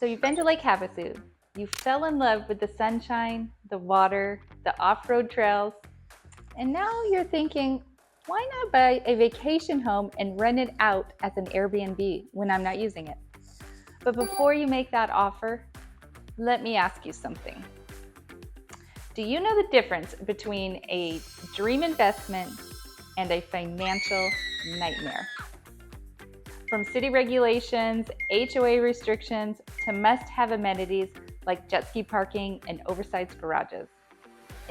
So you've been to Lake Havasu, you fell in love with the sunshine, the water, the off-road trails, and now you're thinking, why not buy a vacation home and rent it out as an Airbnb when I'm not using it? But before you make that offer, let me ask you something. Do you know the difference between a dream investment and a financial nightmare? From city regulations, HOA restrictions, to must-have amenities like jet ski parking and oversized garages.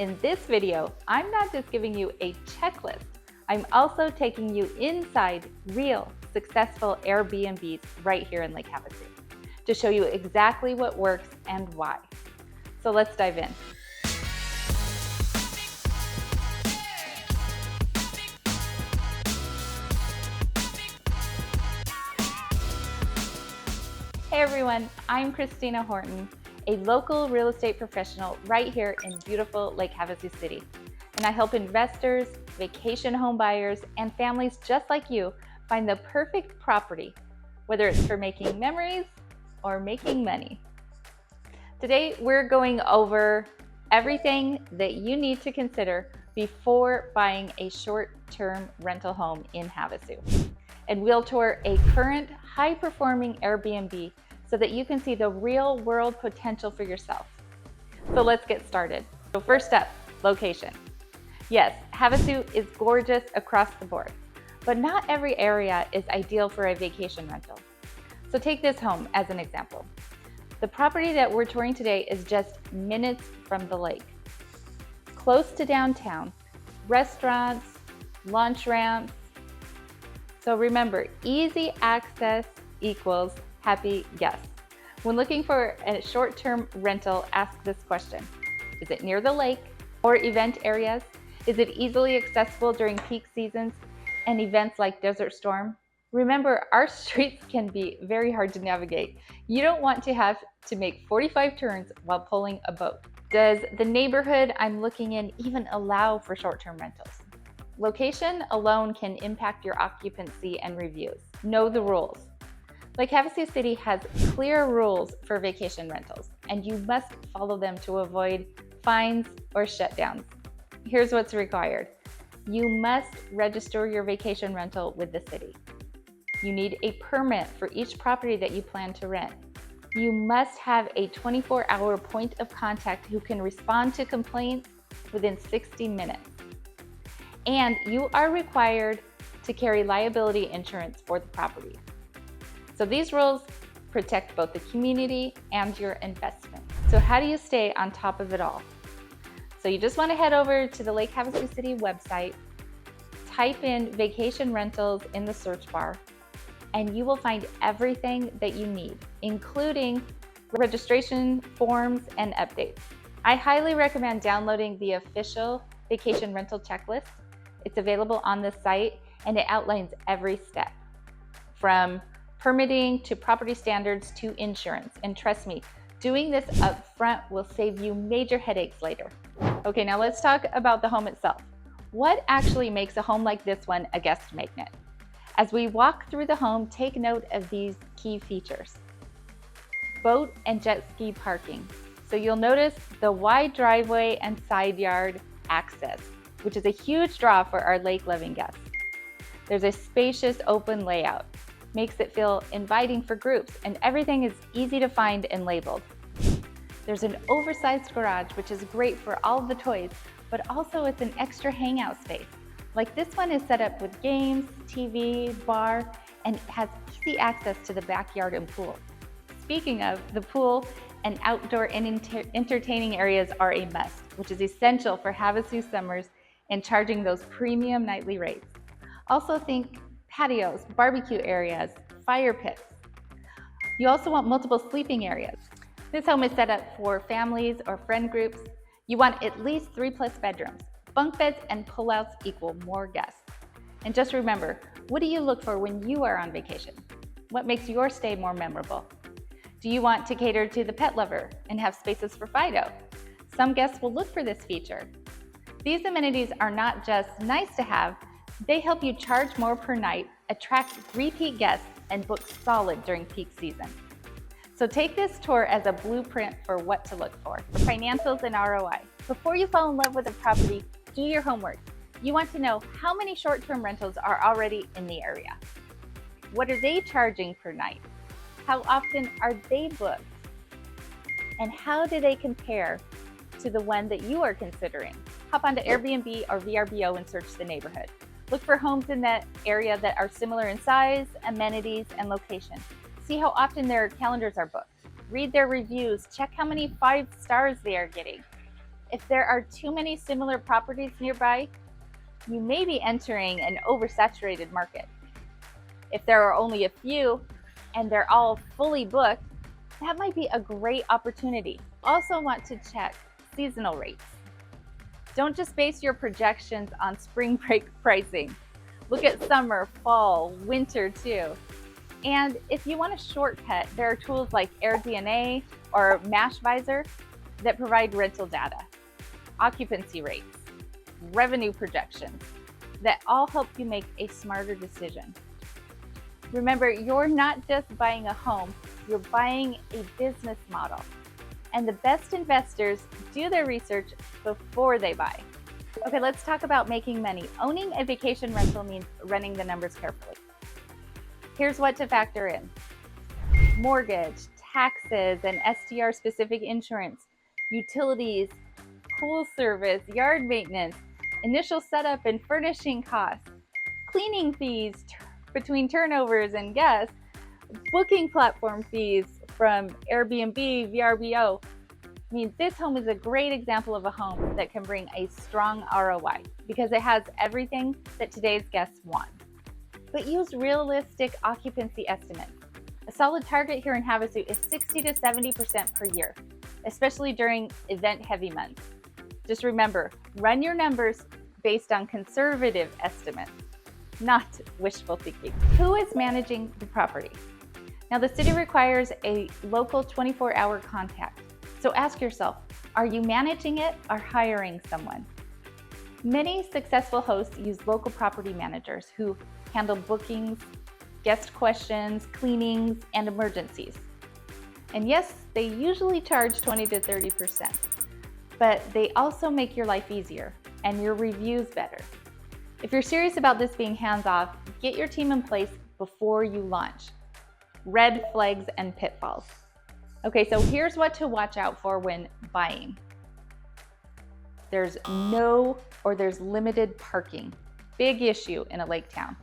In this video, I'm not just giving you a checklist, I'm also taking you inside real, successful Airbnbs right here in Lake Havasu to show you exactly what works and why. So let's dive in. Hey everyone, I'm Christina Horton, a local real estate professional right here in beautiful Lake Havasu City. And I help investors, vacation home buyers, and families just like you find the perfect property, whether it's for making memories or making money. Today, we're going over everything that you need to consider before buying a short-term rental home in Havasu. And we'll tour a current high-performing Airbnb so that you can see the real-world potential for yourself. So let's get started. So first up, location. Yes, Havasu is gorgeous across the board, but not every area is ideal for a vacation rental. So take this home as an example. The property that we're touring today is just minutes from the lake. Close to downtown, restaurants, launch ramps. So remember, easy access equals happy guests. When looking for a short-term rental, ask this question. Is it near the lake or event areas? Is it easily accessible during peak seasons and events like Desert Storm? Remember, our streets can be very hard to navigate. You don't want to have to make 45 turns while pulling a boat. Does the neighborhood I'm looking in even allow for short-term rentals? Location alone can impact your occupancy and reviews. Know the rules. Lake Havasu City has clear rules for vacation rentals, and you must follow them to avoid fines or shutdowns. Here's what's required. You must register your vacation rental with the city. You need a permit for each property that you plan to rent. You must have a 24-hour point of contact who can respond to complaints within 60 minutes. And you are required to carry liability insurance for the property. So these rules protect both the community and your investment. So how do you stay on top of it all? So you just want to head over to the Lake Havasu City website, type in vacation rentals in the search bar, and you will find everything that you need, including registration forms and updates. I highly recommend downloading the official vacation rental checklist. It's available on the site and it outlines every step, from permitting to property standards to insurance. And trust me, doing this up front will save you major headaches later. Okay, now let's talk about the home itself. What actually makes a home like this one a guest magnet? As we walk through the home, take note of these key features. Boat and jet ski parking. So you'll notice the wide driveway and side yard access, which is a huge draw for our lake-loving guests. There's a spacious open layout. Makes it feel inviting for groups, and everything is easy to find and labeled. There's an oversized garage, which is great for all of the toys, but also it's an extra hangout space. Like this one is set up with games, TV, bar, and has easy access to the backyard and pool. Speaking of, the pool and outdoor and entertaining areas are a must, which is essential for Havasu summers and charging those premium nightly rates. Also think patios, barbecue areas, fire pits. You also want multiple sleeping areas. This home is set up for families or friend groups. You want at least 3+ bedrooms. Bunk beds and pullouts equal more guests. And just remember, what do you look for when you are on vacation? What makes your stay more memorable? Do you want to cater to the pet lover and have spaces for Fido? Some guests will look for this feature. These amenities are not just nice to have, they help you charge more per night, attract repeat guests, and book solid during peak season. So take this tour as a blueprint for what to look for financials and ROI. Before you fall in love with a property, do your homework. You want to know how many short-term rentals are already in the area. What are they charging per night? How often are they booked? And how do they compare to the one that you are considering? Hop onto Airbnb or VRBO and search the neighborhood. Look for homes in that area that are similar in size, amenities, and location. See how often their calendars are booked. Read their reviews. Check how many 5 stars they are getting. If there are too many similar properties nearby, you may be entering an oversaturated market. If there are only a few and they're all fully booked, that might be a great opportunity. Also want to check seasonal rates. Don't just base your projections on spring break pricing. Look at summer, fall, winter too. And if you want a shortcut, there are tools like AirDNA or MashVisor that provide rental data, occupancy rates, revenue projections that all help you make a smarter decision. Remember, you're not just buying a home, you're buying a business model. And the best investors do their research before they buy. Okay, let's talk about making money. Owning a vacation rental means running the numbers carefully. Here's what to factor in: mortgage, taxes, and STR-specific insurance, utilities, pool service, yard maintenance, initial setup and furnishing costs, cleaning fees between turnovers and guests, booking platform fees from Airbnb, VRBO. I mean, this home is a great example of a home that can bring a strong ROI because it has everything that today's guests want. But use realistic occupancy estimates. A solid target here in Havasu is 60 to 70% per year, especially during event-heavy months. Just remember, run your numbers based on conservative estimates, not wishful thinking. Who is managing the property? Now, the city requires a local 24-hour contact. So ask yourself, are you managing it or hiring someone? Many successful hosts use local property managers who handle bookings, guest questions, cleanings, and emergencies. And yes, they usually charge 20 to 30%, but they also make your life easier and your reviews better. If you're serious about this being hands-off, get your team in place before you launch. Red flags and pitfalls. Okay, so here's what to watch out for when buying. There's limited parking. Big issue in a lake town.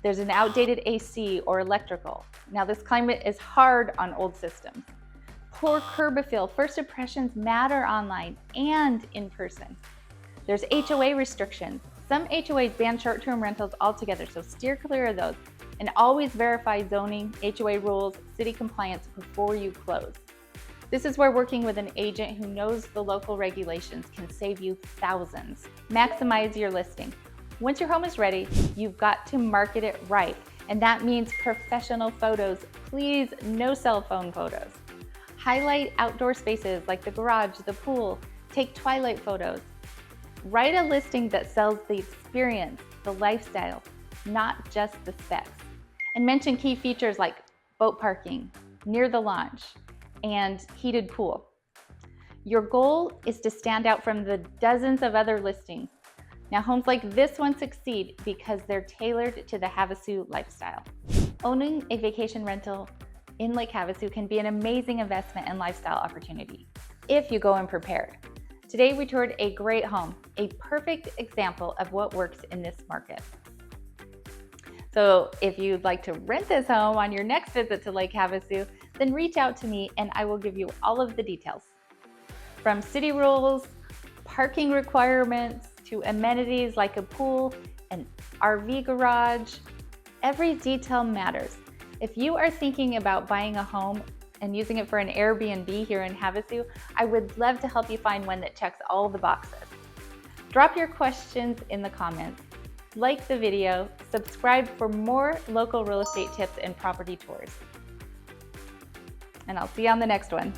There's an outdated AC or electrical. Now, this climate is hard on old systems. Poor curb appeal. First impressions matter online and in person. There's HOA restrictions. Some HOAs ban short-term rentals altogether, so steer clear of those. And always verify zoning, HOA rules, city compliance before you close. This is where working with an agent who knows the local regulations can save you thousands. Maximize your listing. Once your home is ready, you've got to market it right. And that means professional photos. Please, no cell phone photos. Highlight outdoor spaces like the garage, the pool. Take twilight photos. Write a listing that sells the experience, the lifestyle, not just the specs. And mention key features like boat parking, near the launch, and heated pool. Your goal is to stand out from the dozens of other listings. Now, homes like this one succeed because they're tailored to the Havasu lifestyle. Owning a vacation rental in Lake Havasu can be an amazing investment and lifestyle opportunity if you go in prepared. Today, we toured a great home, a perfect example of what works in this market. So if you'd like to rent this home on your next visit to Lake Havasu, then reach out to me and I will give you all of the details. From city rules, parking requirements, to amenities like a pool, an RV garage, every detail matters. If you are thinking about buying a home and using it for an Airbnb here in Havasu, I would love to help you find one that checks all the boxes. Drop your questions in the comments, like the video, subscribe for more local real estate tips and property tours. And I'll see you on the next one.